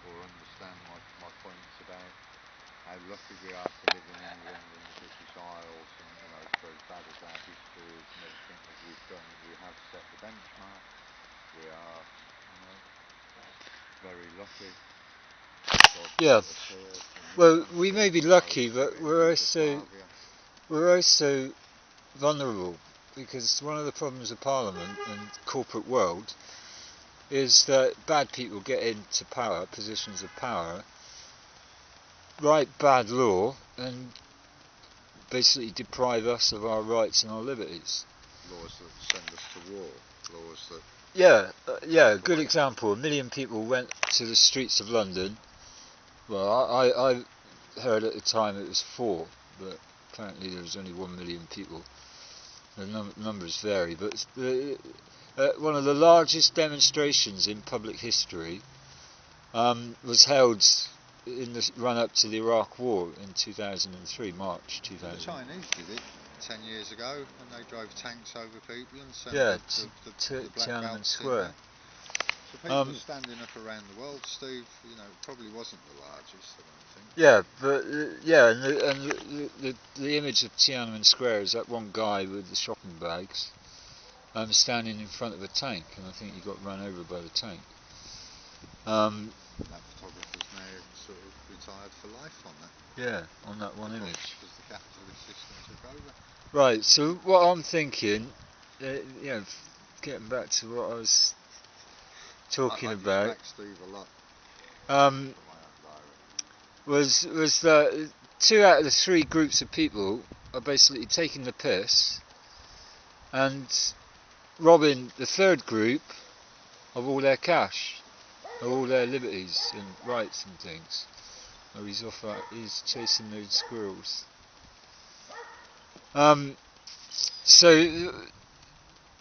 or understand my points about how lucky we are to live in England and the British Isles, and for as bad as our history is and everything that we've done, we have set the benchmark. We are, very lucky. Yeah. Well, we may be lucky, but we're also vulnerable, because one of the problems of Parliament and corporate world is that bad people get into power, positions of power, write bad law, and basically deprive us of our rights and our liberties. Laws that send us to war. Laws that... Yeah, a good example. 1 million people went to the streets of London. Well, I heard at the time it was 4, but apparently there was only 1 million people. The numbers vary, but one of the largest demonstrations in public history was held in the run-up to the Iraq War in 2003, March 2000. The Chinese did it 10 years ago, and they drove tanks over people and sent the Black Tiananmen Belts Square. So people are standing up around the world, Steve. It probably wasn't the largest, I don't think. Yeah, but and the image of Tiananmen Square is that one guy with the shopping bags standing in front of a tank, and I think he got run over by the tank. That photographer's now sort of retired for life on that. Yeah, on that one image. Because the capitalist system took over. Right, so what I'm thinking, getting back to what I was talking about, I Steve a lot. Was that 2 out of the 3 groups of people are basically taking the piss and robbing the 3rd group of all their cash, of all their liberties and rights and things. Oh, he's chasing those squirrels. So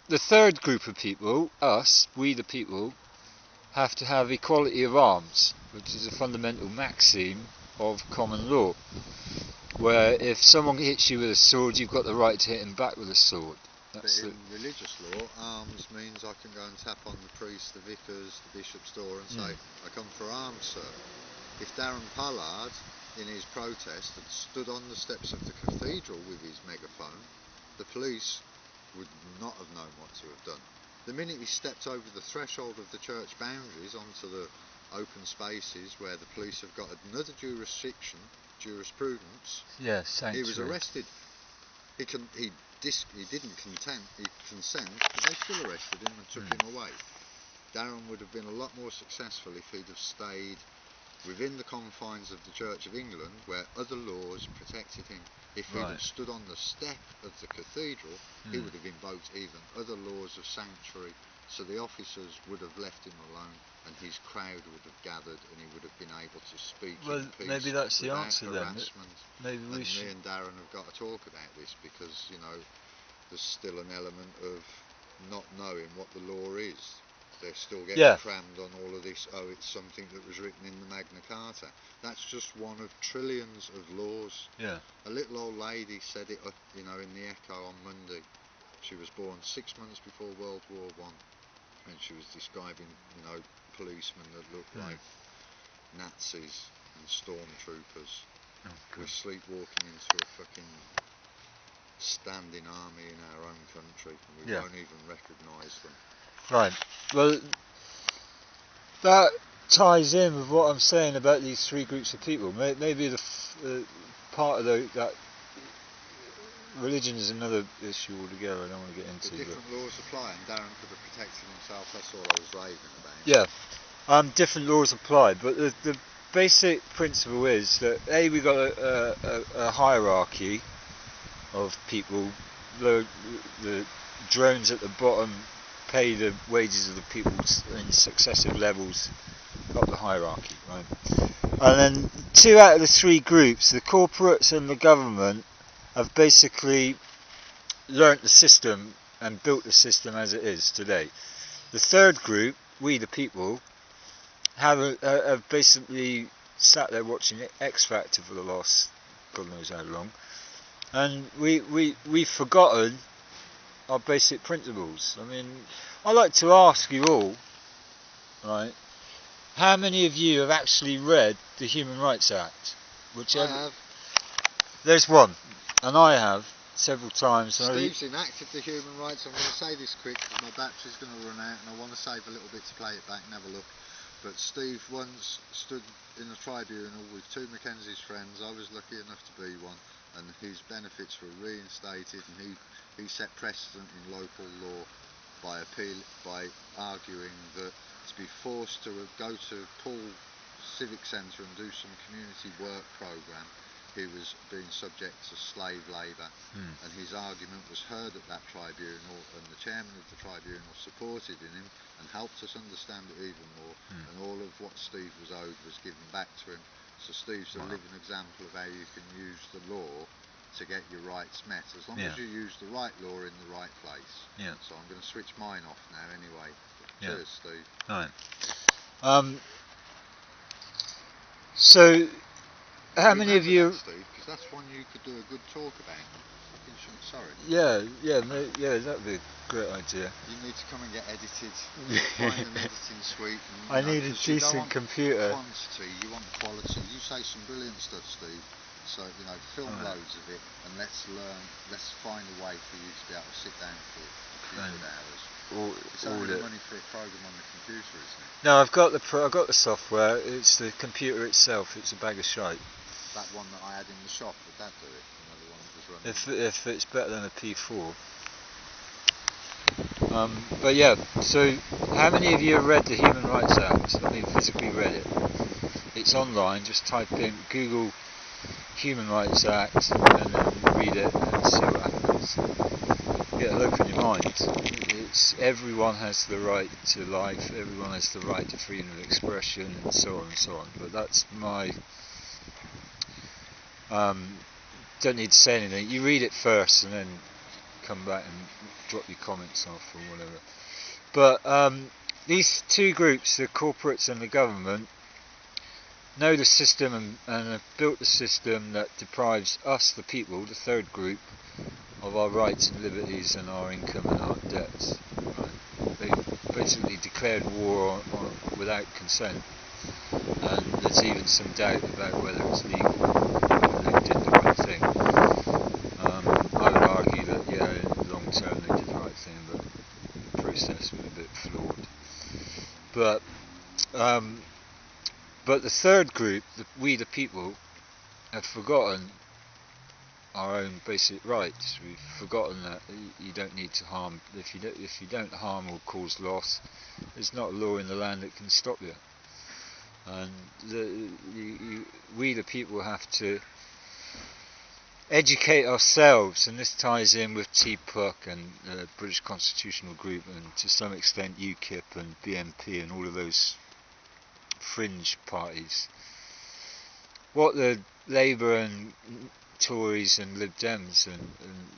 the 3rd group of people, us, we the people, have to have equality of arms, which is a fundamental maxim of common law, where if someone hits you with a sword, you've got the right to hit him back with a sword. But in religious law, arms means I can go and tap on the priest, the vicars, the bishop's door and say, I come for arms, sir. If Darren Pollard, in his protest, had stood on the steps of the cathedral with his megaphone, the police would not have known what to have done. The minute he stepped over the threshold of the church boundaries onto the open spaces where the police have got another jurisprudence, he was arrested. He didn't consent, but they still arrested him and took him away. Darren would have been a lot more successful if he'd have stayed within the confines of the Church of England, where other laws protected him. If he'd have stood on the step of the cathedral, he would have invoked even other laws of sanctuary, so the officers would have left him alone and his crowd would have gathered and he would have been able to speak in peace. Maybe that's the answer harassment. Then. Maybe we should. Me and Darren have got to talk about this, because there's still an element of not knowing what the law is. They're still getting crammed on all of this. Oh, it's something that was written in the Magna Carta. That's just one of trillions of laws. Yeah. A little old lady said it, in the Echo on Monday. She was born 6 months before World War I, and she was describing, policemen that looked like Nazis and stormtroopers. We're sleepwalking into a fucking standing army in our own country, and we won't even recognise them. Right. Well, that ties in with what I'm saying about these 3 groups of people. Maybe the part of that religion is another issue altogether. I don't want to get into. The different laws apply, and Darren could have protected himself. That's all I was raving about. Yeah. Different laws apply, but the basic principle is that we've got a hierarchy of people. The drones at the bottom pay the wages of the people in successive levels up the hierarchy, right? And then 2 out of the 3 groups, the corporates and the government, have basically learnt the system and built the system as it is today. The 3rd group, we the people, have basically sat there watching X Factor for the last God knows how long, and we've forgotten our basic principles. I mean, I'd like to ask you all, right, how many of you have actually read the Human Rights Act? I have. There's one, and I have several times. Steve's enacted the human rights. I'm going to say this quick because my battery's going to run out and I want to save a little bit to play it back and have a look. But Steve once stood in a tribunal with two Mackenzie's friends. I was lucky enough to be one, and his benefits were reinstated, and he set precedent in local law by arguing that to be forced to go to Poole Civic Centre and do some community work programme, he was being subject to slave labour, and his argument was heard at that tribunal, and the chairman of the tribunal supported in him and helped us understand it even more, and all of what Steve was owed was given back to him. So Steve's a living example of how you can use the law to get your rights met, as long as you use the right law in the right place. So I'm going to switch mine off now anyway. Cheers, Steve. Right. So how many of you? Steve, because that's one you could do a good talk about. Sorry. Yeah, that'd be a great idea. You need to come and get edited. Find an editing suite. And, I need a decent computer. Quantity, you want quality. You say some brilliant stuff, Steve. So film loads of it, and let's find a way for you to be able to sit down for a few good hours. It's only money for a program on the computer, isn't it? No, I've got the software. It's the computer itself. It's a bag of shite. That one that I had in the shop, would that do it? Another one that was running. If it's better than a P4. But yeah, so how many of you have read the Human Rights Act? I mean, physically read it. It's online. Just type in Google Human Rights Act and then read it and see what happens. Get a look in your mind. Everyone has the right to life. Everyone has the right to freedom of expression, and so on and so on. But that's my. Don't need to say anything. You read it first and then come back and drop your comments off or whatever. But these two groups, the corporates and the government, know the system and have built a system that deprives us, the people, the third group, of our rights and liberties and our income and our debts. Right? They basically declared war without consent, and there's even some doubt about whether it's legal, whether they did the right thing. I would argue that in the long term they did the right thing, but the process was a bit flawed. But the third group, we the people, have forgotten our own basic rights. We've forgotten that you don't need to harm. If you don't harm or cause loss, there's not a law in the land that can stop you. And we the people have to educate ourselves, and this ties in with TPUC and the British Constitutional Group, and to some extent UKIP and BNP and all of those fringe parties. What the Labour and Tories and Lib Dems and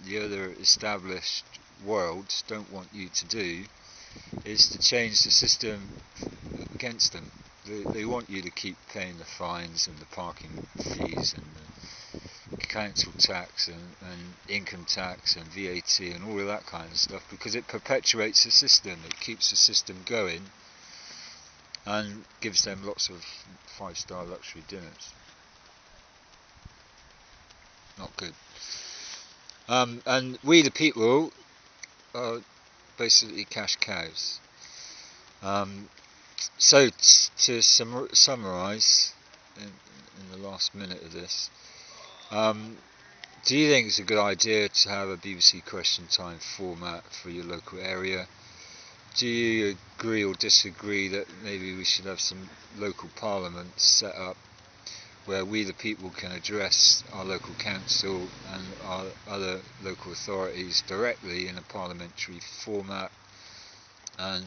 the other established worlds don't want you to do is to change the system against them. They want you to keep paying the fines and the parking fees and the council tax and income tax and VAT and all of that kind of stuff, because it perpetuates the system, it keeps the system going and gives them lots of 5-star luxury dinners. Not good. And we the people are basically cash cows. So to summarise in the last minute of this, do you think it's a good idea to have a BBC Question Time format for your local area? Do you agree or disagree that maybe we should have some local parliaments set up where we the people can address our local council and our other local authorities directly in a parliamentary format? And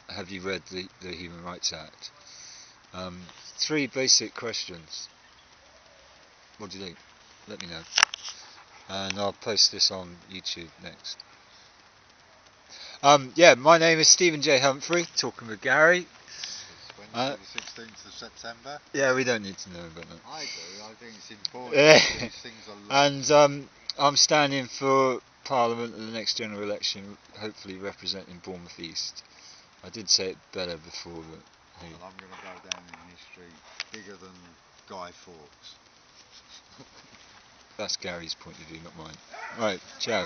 have you read the Human Rights Act? 3 basic questions. What do you think? Let me know. And I'll post this on YouTube next. My name is Steven J Humphrey, talking with Gary. It's Wednesday the 16th of September. Yeah, we don't need to know about that. I do, I think it's important. These things are and I'm standing for Parliament in the next general election, hopefully representing Bournemouth East. I did say it better before, but and I'm going to go down in history bigger than Guy Fawkes. That's Gary's point of view, not mine. Right, ciao.